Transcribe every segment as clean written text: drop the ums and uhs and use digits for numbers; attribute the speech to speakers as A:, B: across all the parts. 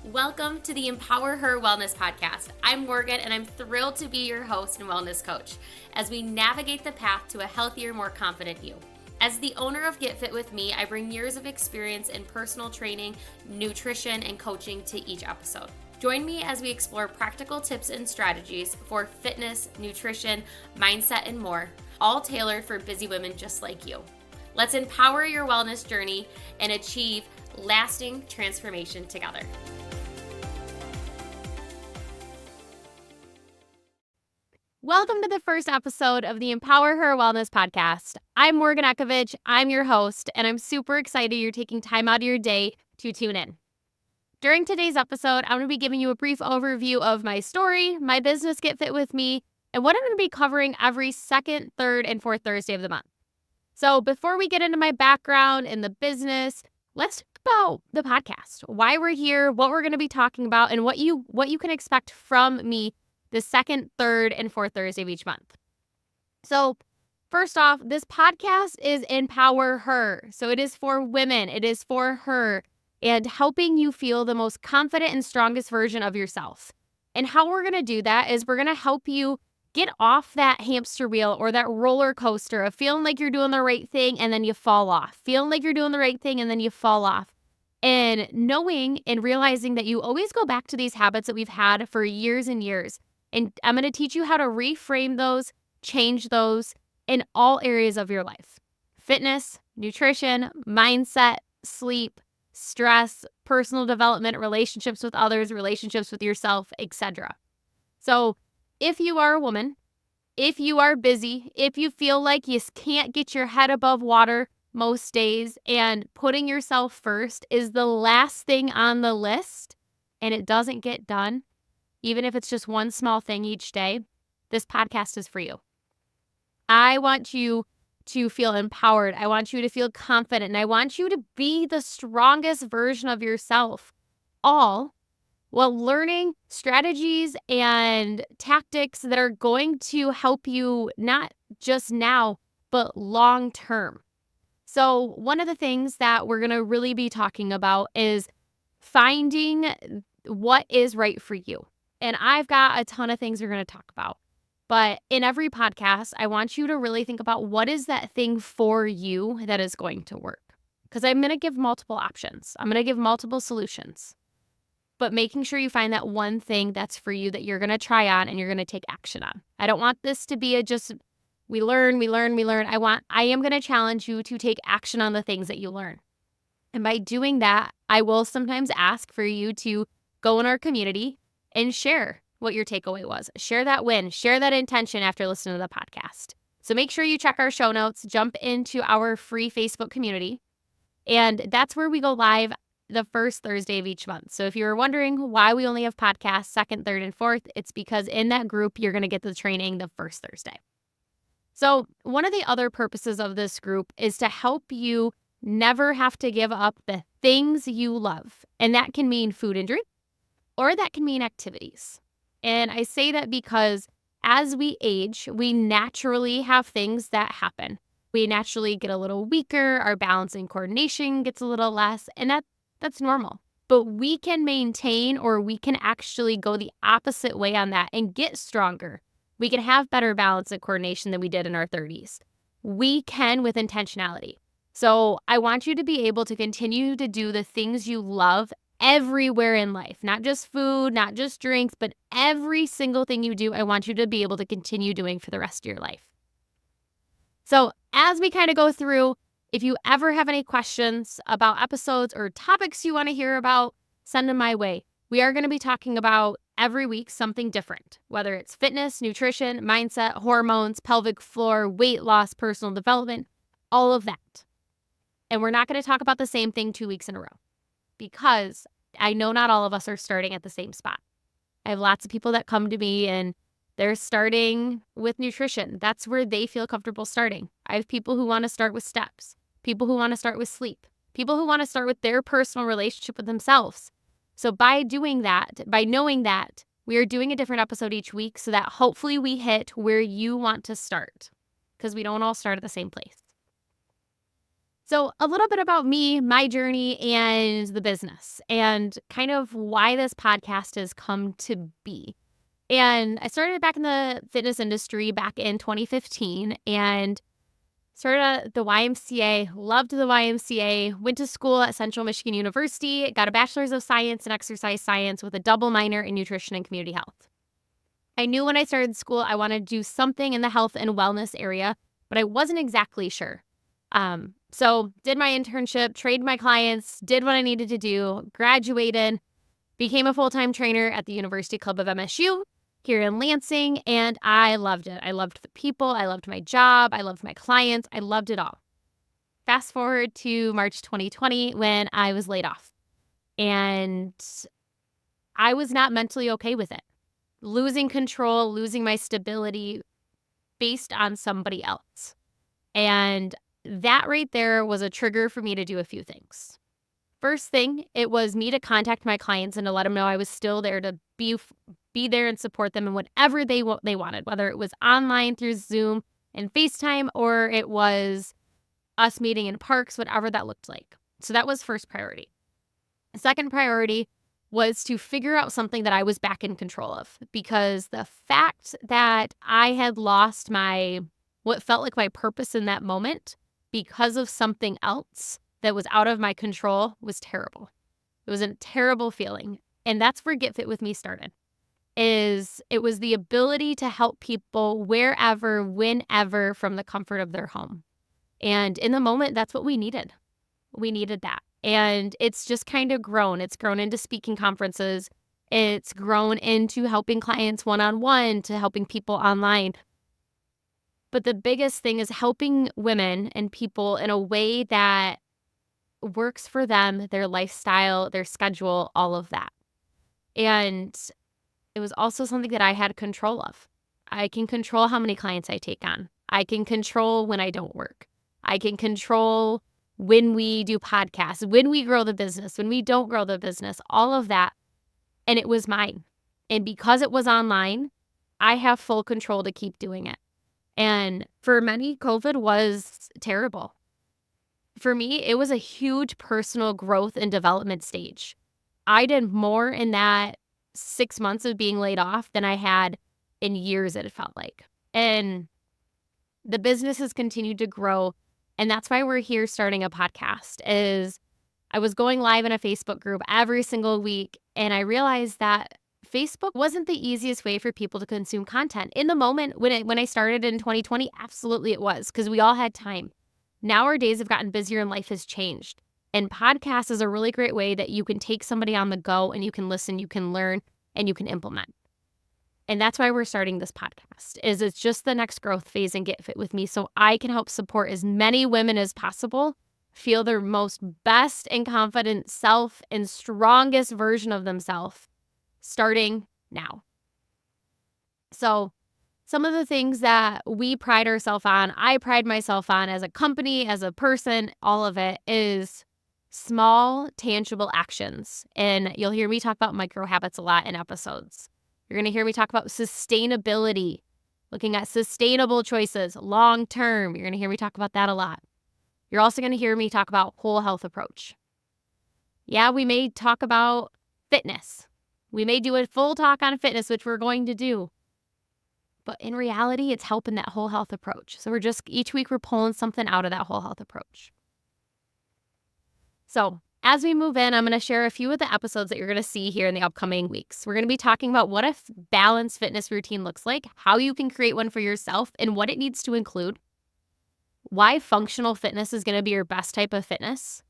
A: Welcome to the EmpowerHer Wellness podcast. I'm Morgan, and I'm thrilled to be your host and wellness coach as we navigate the path to a healthier, more confident you. As the owner of Get Fit With Me, I bring years of experience in personal training, nutrition, and coaching to each episode. Join me as we explore practical tips and strategies for fitness, nutrition, mindset, and more, all tailored for busy women just like you. Let's empower your wellness journey and achieve lasting transformation together. Welcome to the first episode of the EmpowerHer Wellness podcast. I'm Morgan Ekovich. I'm your host, and I'm super excited you're taking time out of your day to tune in. During today's episode, I'm going to be giving you a brief overview of my story, my business Get Fit With Me, and what I'm going to be covering every second, third, and fourth Thursday of the month. So before we get into my background and the business, let's talk about the podcast, why we're here, what we're going to be talking about, and what you can expect from me the second, third, and fourth Thursday of each month. So first off, this podcast is Empower Her. So it is for women. It is for her and helping you feel the most confident and strongest version of yourself. And how we're going to do that is we're going to help you get off that hamster wheel or that roller coaster of feeling like you're doing the right thing and then you fall off, feeling like you're doing the right thing and then you fall off. And knowing and realizing that you always go back to these habits that we've had for years and years. And I'm going to teach you how to reframe those, change those in all areas of your life. Fitness, nutrition, mindset, sleep, stress, personal development, relationships with others, relationships with yourself, etc. So if you are a woman, if you are busy, if you feel like you can't get your head above water most days and putting yourself first is the last thing on the list and it doesn't get done, even if it's just one small thing each day, this podcast is for you. I want you to feel empowered. I want you to feel confident. And I want you to be the strongest version of yourself, all while learning strategies and tactics that are going to help you not just now, but long term. So one of the things that we're going to really be talking about is finding what is right for you. And I've got a ton of things we're going to talk about. But in every podcast, I want you to really think about what is that thing for you that is going to work. Because I'm going to give multiple options. I'm going to give multiple solutions. But making sure you find that one thing that's for you that you're going to try on and you're going to take action on. I don't want this to be a just we learn. I am going to challenge you to take action on the things that you learn. And by doing that, I will sometimes ask for you to go in our community and share what your takeaway was. Share that win, share that intention after listening to the podcast. So make sure you check our show notes, jump into our free Facebook community, and that's where we go live the first Thursday of each month. So if you were wondering why we only have podcasts second, third, and fourth, it's because in that group, you're going to get the training the first Thursday. So one of the other purposes of this group is to help you never have to give up the things you love. And that can mean food and drink, or that can mean activities. And I say that because as we age, we naturally have things that happen. We naturally get a little weaker, our balance and coordination gets a little less, and that's normal. But we can maintain or we can actually go the opposite way on that and get stronger. We can have better balance and coordination than we did in our 30s. We can with intentionality. So I want you to be able to continue to do the things you love everywhere in life, not just food, not just drinks, but every single thing you do, I want you to be able to continue doing for the rest of your life. So as we kind of go through, if you ever have any questions about episodes or topics you want to hear about, send them my way. We are going to be talking about every week something different, whether it's fitness, nutrition, mindset, hormones, pelvic floor, weight loss, personal development, all of that. And we're not going to talk about the same thing 2 weeks in a row because I know not all of us are starting at the same spot. I have lots of people that come to me and they're starting with nutrition. That's where they feel comfortable starting. I have people who want to start with steps, people who want to start with sleep, people who want to start with their personal relationship with themselves. So by doing that, by knowing that, we are doing a different episode each week so that hopefully we hit where you want to start because we don't all start at the same place. So, a little bit about me, my journey, and the business, and kind of why this podcast has come to be. And I started back in the fitness industry back in 2015 and started at the YMCA, loved the YMCA, went to school at Central Michigan University, got a bachelor's of science in exercise science with a double minor in nutrition and community health. I knew when I started school I wanted to do something in the health and wellness area, but I wasn't exactly sure. So did my internship, trained my clients, did what I needed to do, graduated, became a full-time trainer at the University Club of MSU here in Lansing, and I loved it. I loved the people, I loved my job, I loved my clients, I loved it all. Fast forward to March 2020 when I was laid off, and I was not mentally okay with it. Losing control, losing my stability based on somebody else. And that right there was a trigger for me to do a few things. First thing, it was me to contact my clients and to let them know I was still there to be there and support them in whatever they wanted, whether it was online through Zoom and FaceTime or it was us meeting in parks, whatever that looked like. So that was first priority. Second priority was to figure out something that I was back in control of, because the fact that I had lost what felt like my purpose in that moment because of something else that was out of my control was terrible. It was a terrible feeling. And that's where Get Fit With Me started. It was the ability to help people wherever, whenever, from the comfort of their home. And in the moment, that's what we needed. We needed that. And it's just kind of grown. It's grown into speaking conferences. It's grown into helping clients one-on-one, to helping people online. But the biggest thing is helping women and people in a way that works for them, their lifestyle, their schedule, all of that. And it was also something that I had control of. I can control how many clients I take on. I can control when I don't work. I can control when we do podcasts, when we grow the business, when we don't grow the business, all of that. And it was mine. And because it was online, I have full control to keep doing it. And for many, COVID was terrible. For me, it was a huge personal growth and development stage. I did more in that 6 months of being laid off than I had in years, it felt like. And the business has continued to grow. And that's why we're here starting a podcast. Is I was going live in a Facebook group every single week, and I realized that Facebook wasn't the easiest way for people to consume content. In the moment when I started in 2020, absolutely it was, because we all had time. Now our days have gotten busier and life has changed. And podcast is a really great way that you can take somebody on the go and you can listen, you can learn, and you can implement. And that's why we're starting this podcast, is it's just the next growth phase in Get Fit With Me, so I can help support as many women as possible feel their most best and confident self and strongest version of themselves starting now. So some of the things that we pride ourselves on, I pride myself on as a company, as a person, all of it is small, tangible actions. And you'll hear me talk about micro habits a lot in episodes. You're going to hear me talk about sustainability, looking at sustainable choices, long term. You're going to hear me talk about that a lot. You're also going to hear me talk about whole health approach. Yeah, we may talk about fitness. We may do a full talk on fitness, which we're going to do. But in reality, it's helping that whole health approach. So each week we're pulling something out of that whole health approach. So as we move in, I'm going to share a few of the episodes that you're going to see here in the upcoming weeks. We're going to be talking about what a balanced fitness routine looks like, how you can create one for yourself, and what it needs to include. Why functional fitness is going to be your best type of fitness.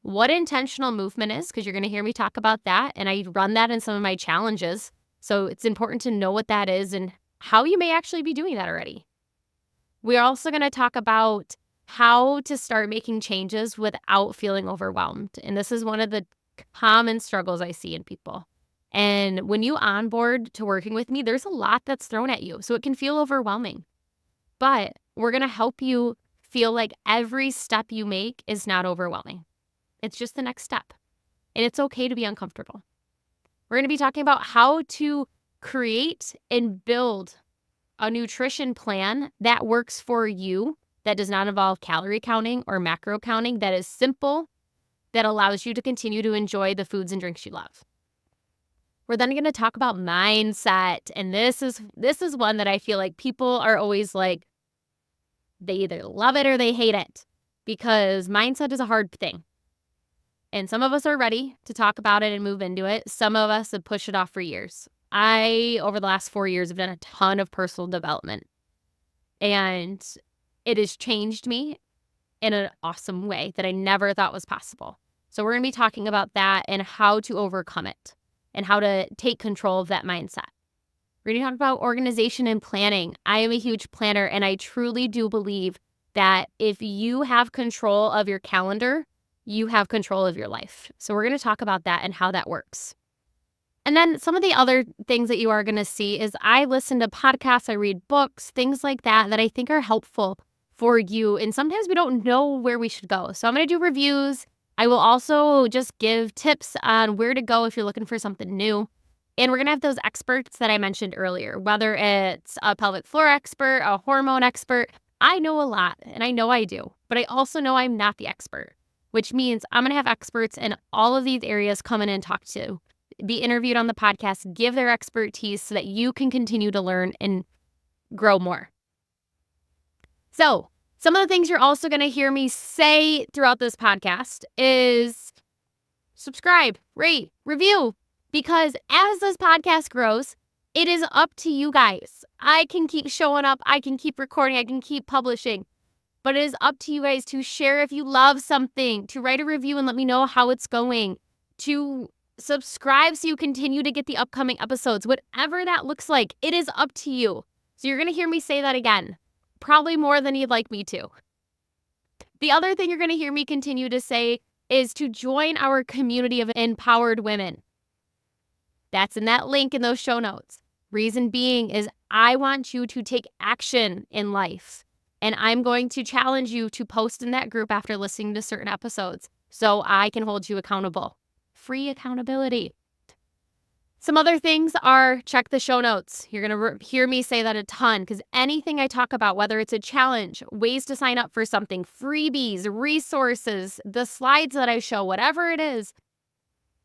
A: What intentional movement is, because you're going to hear me talk about that. And I run that in some of my challenges. So it's important to know what that is and how you may actually be doing that already. We're also going to talk about how to start making changes without feeling overwhelmed. And this is one of the common struggles I see in people. And when you onboard to working with me, there's a lot that's thrown at you. So it can feel overwhelming. But we're going to help you feel like every step you make is not overwhelming. It's just the next step. And it's okay to be uncomfortable. We're going to be talking about how to create and build a nutrition plan that works for you that does not involve calorie counting or macro counting, that is simple, that allows you to continue to enjoy the foods and drinks you love. We're then going to talk about mindset. And this is one that I feel like people are always like, they either love it or they hate it, because mindset is a hard thing. And some of us are ready to talk about it and move into it. Some of us have pushed it off for years. I, over the last 4 years, have done a ton of personal development. And it has changed me in an awesome way that I never thought was possible. So we're going to be talking about that and how to overcome it and how to take control of that mindset. We're going to talk about organization and planning. I am a huge planner, and I truly do believe that if you have control of your calendar, you have control of your life. So we're going to talk about that and how that works. And then some of the other things that you are going to see is I listen to podcasts, I read books, things like that I think are helpful for you. And sometimes we don't know where we should go. So I'm going to do reviews. I will also just give tips on where to go if you're looking for something new. And we're going to have those experts that I mentioned earlier, whether it's a pelvic floor expert, a hormone expert. I know a lot, and I know I do, but I also know I'm not the expert, which means I'm going to have experts in all of these areas come in and talk to, be interviewed on the podcast, give their expertise so that you can continue to learn and grow more. So some of the things you're also going to hear me say throughout this podcast is subscribe, rate, review, because as this podcast grows, it is up to you guys. I can keep showing up, I can keep recording, I can keep publishing, but it is up to you guys to share if you love something, to write a review and let me know how it's going, to subscribe so you continue to get the upcoming episodes, whatever that looks like. It is up to you. So you're going to hear me say that again, probably more than you'd like me to. The other thing you're going to hear me continue to say is to join our community of empowered women. That's in that link in those show notes. Reason being is I want you to take action in life. And I'm going to challenge you to post in that group after listening to certain episodes so I can hold you accountable. Free accountability. Some other things are check the show notes. You're going to hear me say that a ton, because anything I talk about, whether it's a challenge, ways to sign up for something, freebies, resources, the slides that I show, whatever it is,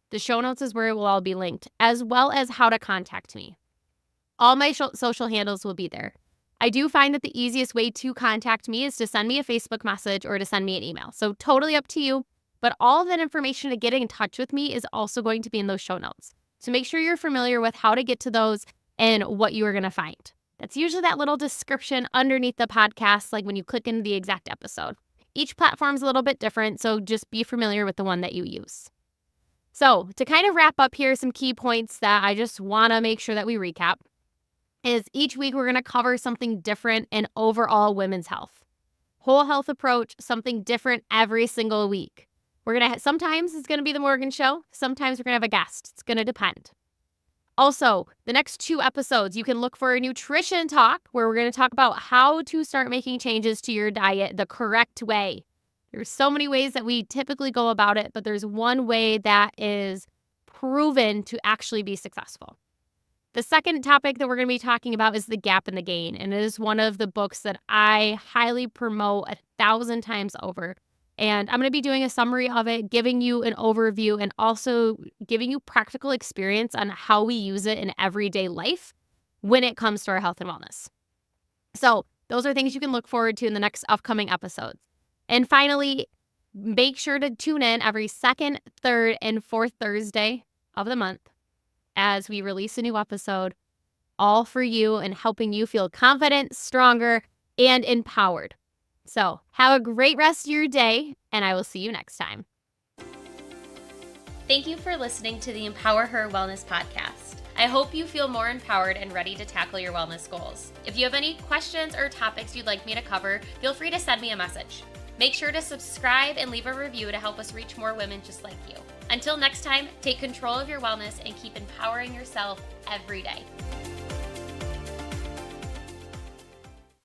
A: the show notes is where it will all be linked, as well as how to contact me. All my social handles will be there. I do find that the easiest way to contact me is to send me a Facebook message or to send me an email. So totally up to you. But all of that information to get in touch with me is also going to be in those show notes. So make sure you're familiar with how to get to those and what you are going to find. That's usually that little description underneath the podcast, like when you click into the exact episode. Each platform is a little bit different, so just be familiar with the one that you use. So to kind of wrap up here, some key points that I just want to make sure that we recap is each week we're going to cover something different in overall women's health. Whole health approach, something different every single week. We're going to sometimes it's going to be the Morgan show. Sometimes we're going to have a guest. It's going to depend. Also, the next 2 episodes, you can look for a nutrition talk where we're going to talk about how to start making changes to your diet the correct way. There's so many ways that we typically go about it, but there's one way that is proven to actually be successful. The second topic that we're going to be talking about is The Gap and the Gain, and it is one of the books that I highly promote 1,000 times over. And I'm going to be doing a summary of it, giving you an overview, and also giving you practical experience on how we use it in everyday life when it comes to our health and wellness. So those are things you can look forward to in the next upcoming episodes. And finally, make sure to tune in every second, third, and fourth Thursday of the month as we release a new episode, all for you and helping you feel confident, stronger, and empowered. So have a great rest of your day, and I will see you next time. Thank you for listening to the EmpowerHer Wellness podcast. I hope you feel more empowered and ready to tackle your wellness goals. If you have any questions or topics you'd like me to cover, feel free to send me a message. Make sure to subscribe and leave a review to help us reach more women just like you. Until next time, take control of your wellness and keep empowering yourself every day.